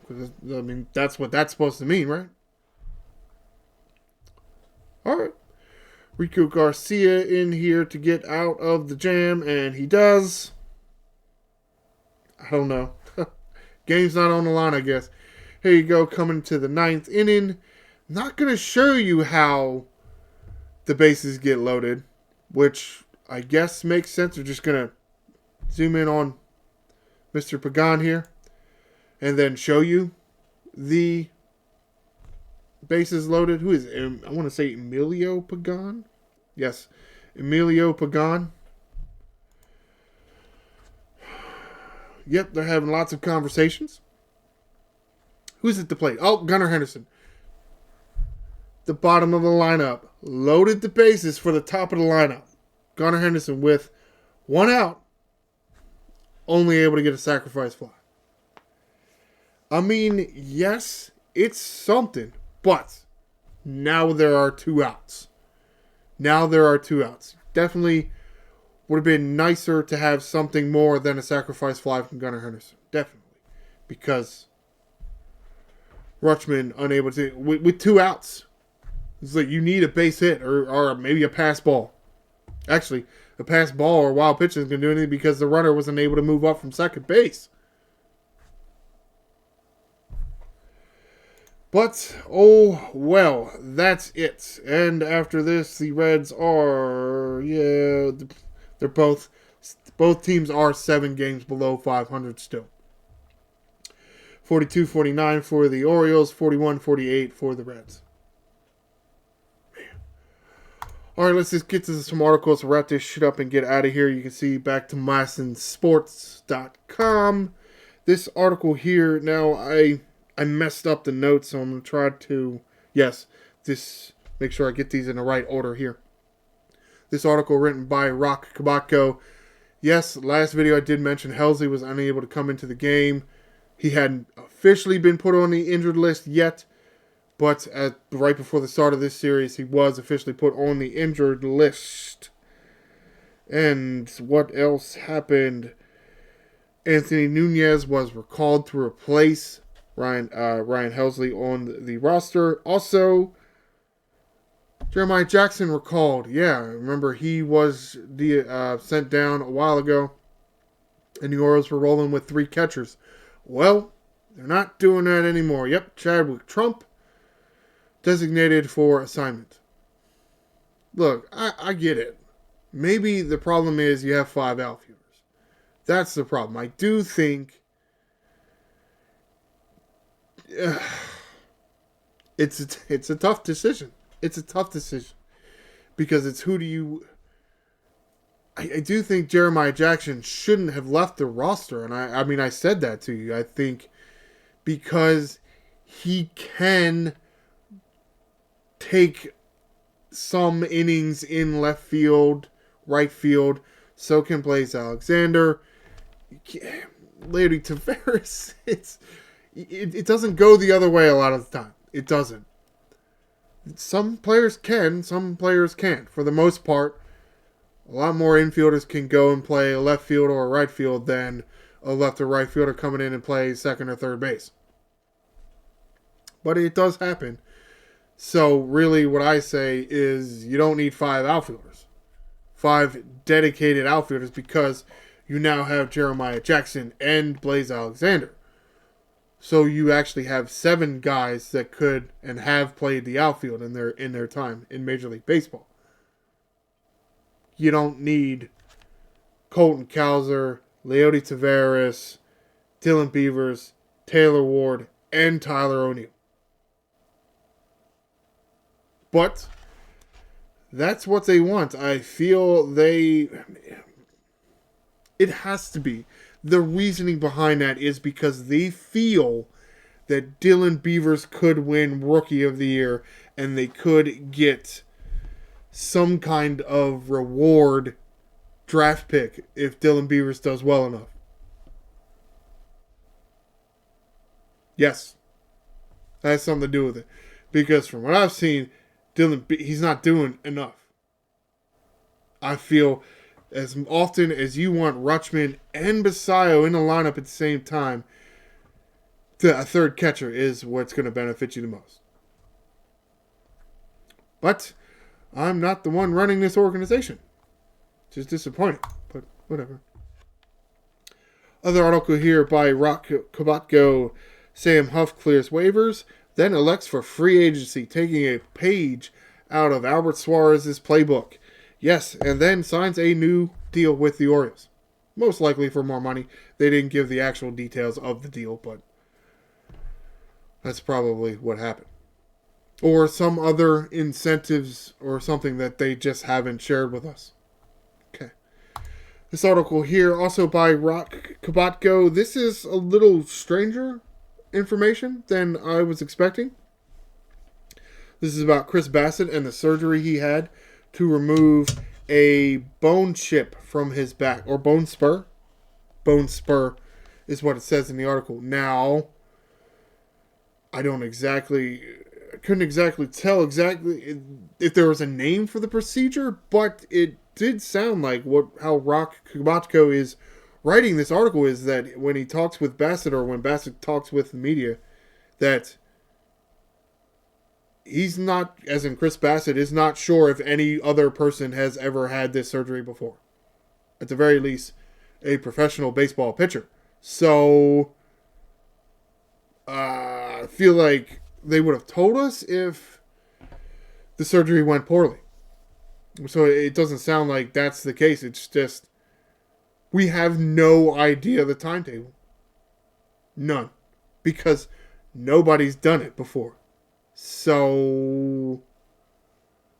I mean, that's what that's supposed to mean, right? Alright. Rico Garcia in here to get out of the jam, and he does. I don't know. Game's not on the line, I guess. Here you go, coming to the 9th inning. Not going to show you how the bases get loaded, which I guess makes sense. We're just going to zoom in on Mr. Pagan here and then show you the bases loaded. Who is it? I want to say Emilio Pagan. Yes, Emilio Pagan. Yep, they're having lots of conversations. Who's at the plate? Oh, Gunnar Henderson. The bottom of the lineup. Loaded the bases for the top of the lineup. Gunnar Henderson with one out. Only able to get a sacrifice fly. I mean, yes, it's something. But now there are 2 outs. Definitely would have been nicer to have something more than a sacrifice fly from Gunnar Henderson. Definitely. Because Rutschman unable to... With 2 outs. It's like you need a base hit or maybe a pass ball. Actually, a pass ball or wild pitch isn't going to do anything because the runner wasn't able to move up from second base. But, oh, well, that's it. And after this, the Reds are, they're both teams are 7 games below 500 still. 42-49 for the Orioles, 41-48 for the Reds. Man. All right, let's just get to some articles to wrap this shit up and get out of here. You can see back to MySonSports.com. This article here, now I messed up the notes, so I'm going to try to, make sure I get these in the right order here. This article written by Rock Kabatko. Yes, last video I did mention Helsley was unable to come into the game. He hadn't officially been put on the injured list yet, but right before the start of this series, he was officially put on the injured list. And what else happened? Anthony Nunez was recalled to replace Ryan Helsley on the roster. Also, Jeremiah Jackson recalled. Yeah, remember he was sent down a while ago, and the Orioles were rolling with 3 catchers. Well, they're not doing that anymore. Yep, Chadwick Trump designated for assignment. Look, I get it. Maybe the problem is you have 5 outfielders. That's the problem. I do think it's a tough decision. It's a tough decision because it's who do you... I do think Jeremiah Jackson shouldn't have left the roster, and I mean I said that to you. I think because he can take some innings in left field, right field. So can Blaze Alexander. Lady Tavares, it doesn't go the other way a lot of the time. It doesn't. Some players can, some players can't. For the most part, a lot more infielders can go and play a left field or a right field than a left or right fielder coming in and play second or third base. But it does happen. So really what I say is you don't need 5 outfielders. 5 dedicated outfielders because you now have Jeremiah Jackson and Blaze Alexander. So you actually have 7 guys that could and have played the outfield in their time in Major League Baseball. You don't need Colton Cowser, Leody Taveras, Dylan Beavers, Taylor Ward, and Tyler O'Neill. But that's what they want. I feel it has to be. The reasoning behind that is because they feel that Dylan Beavers could win Rookie of the Year and they could get some kind of reward draft pick if Dylan Beavers does well enough. Yes. That has something to do with it. Because from what I've seen, he's not doing enough. I feel as often as you want Rutschman and Basayo in the lineup at the same time, a third catcher is what's going to benefit you the most. But I'm not the one running this organization. Just disappointing, but whatever. Other article here by Rock Kabatko. Sam Huff clears waivers, then elects for free agency, taking a page out of Albert Suarez's playbook. Yes, and then signs a new deal with the Orioles. Most likely for more money. They didn't give the actual details of the deal, but that's probably what happened. Or some other incentives or something that they just haven't shared with us. Okay. This article here, also by Rock Kabatko. This is a little stranger information than I was expecting. This is about Chris Bassitt and the surgery he had to remove a bone chip from his back, or bone spur. Bone spur is what it says in the article. Now, I couldn't exactly tell exactly if there was a name for the procedure, but it did sound like how Rock Kabatko is writing this article is that when he talks with Bassitt, or when Bassitt talks with the media, that he's not, as in Chris Bassitt, is not sure if any other person has ever had this surgery before. At the very least, a professional baseball pitcher. So, I feel like they would have told us if the surgery went poorly. So it doesn't sound like that's the case. It's just, we have no idea the timetable. None. Because nobody's done it before. So,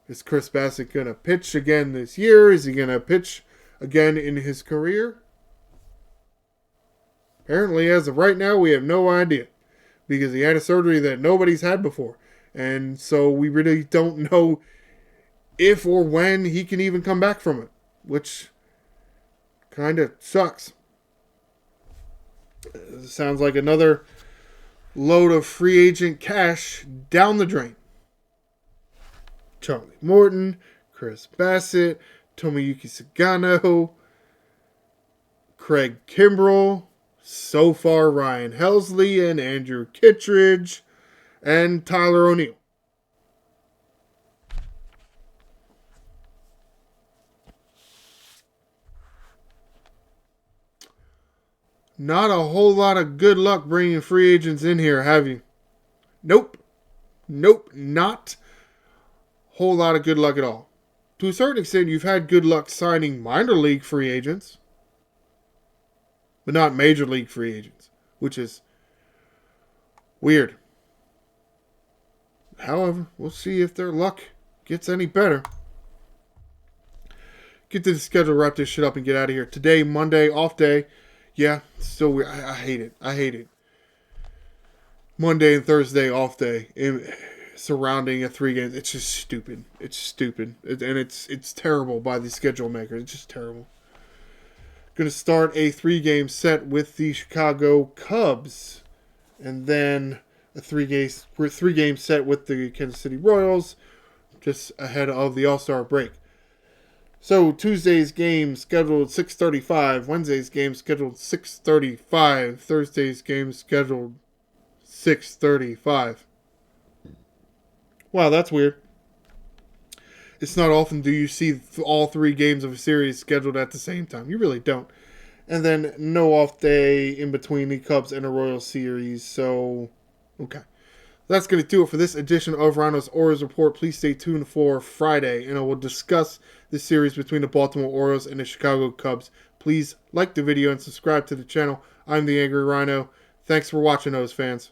is Chris Bassitt going to pitch again this year? Is he going to pitch again in his career? Apparently, as of right now, we have no idea. Because he had a surgery that nobody's had before. And so we really don't know if or when he can even come back from it. Which kind of sucks. Sounds like another load of free agent cash down the drain. Charlie Morton, Chris Bassitt, Tomoyuki Sagano, Craig Kimbrell, so far Ryan Helsley and Andrew Kittredge, and Tyler O'Neill. Not a whole lot of good luck bringing free agents in here, have you? Nope. Not a whole lot of good luck at all. To a certain extent, you've had good luck signing minor league free agents, but not major league free agents, which is weird. However, we'll see if their luck gets any better. Get to the schedule, wrap this shit up, and get out of here. Today, Monday, off day. Yeah, so weird. I hate it. Monday and Thursday, off day. Surrounding a 3 games. It's just stupid. And it's terrible by the schedule maker. It's just terrible. Going to start a 3-game set with the Chicago Cubs. And then a 3-game set with the Kansas City Royals. Just ahead of the All-Star break. So, Tuesday's game scheduled 6:35. Wednesday's game scheduled 6:35. Thursday's game scheduled 6:35. Wow, that's weird. It's not often do you see all 3 games of a series scheduled at the same time. You really don't. And then no off day in between the Cubs and the Royals series. So, okay. That's going to do it for this edition of Ryno's Orioles Report. Please stay tuned for Friday, and I will discuss the series between the Baltimore Orioles and the Chicago Cubs. Please like the video and subscribe to the channel. I'm the Angry Ryno. Thanks for watching, those fans.